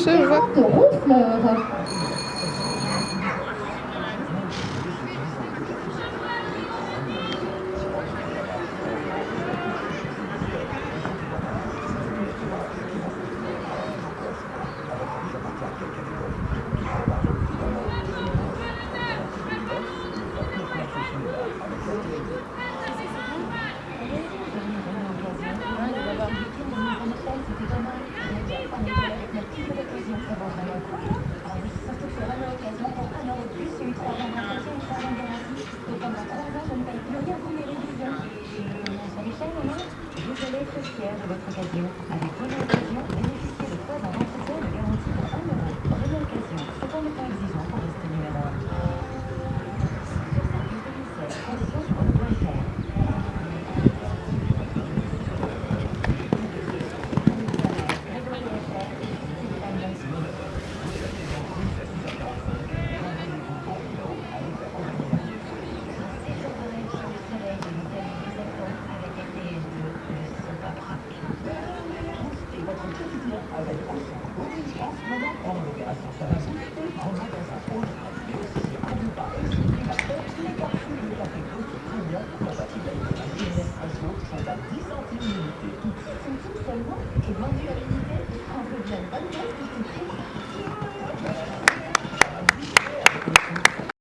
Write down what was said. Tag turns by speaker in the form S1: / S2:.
S1: Je vois.
S2: de ronfleurs. Vous allez être fiers de votre occasion. Avec Renault Occasion, bénéficiez de 3 ans d'entretien et de garantie pour 1 euro. Renault Occasion, cependant pas exigeant pour rester numéro 1. Sur service technicien, conditions sur Renault.fr. Seulement et vendu à l'unité, on peut bien une bonne pièce de tout prix.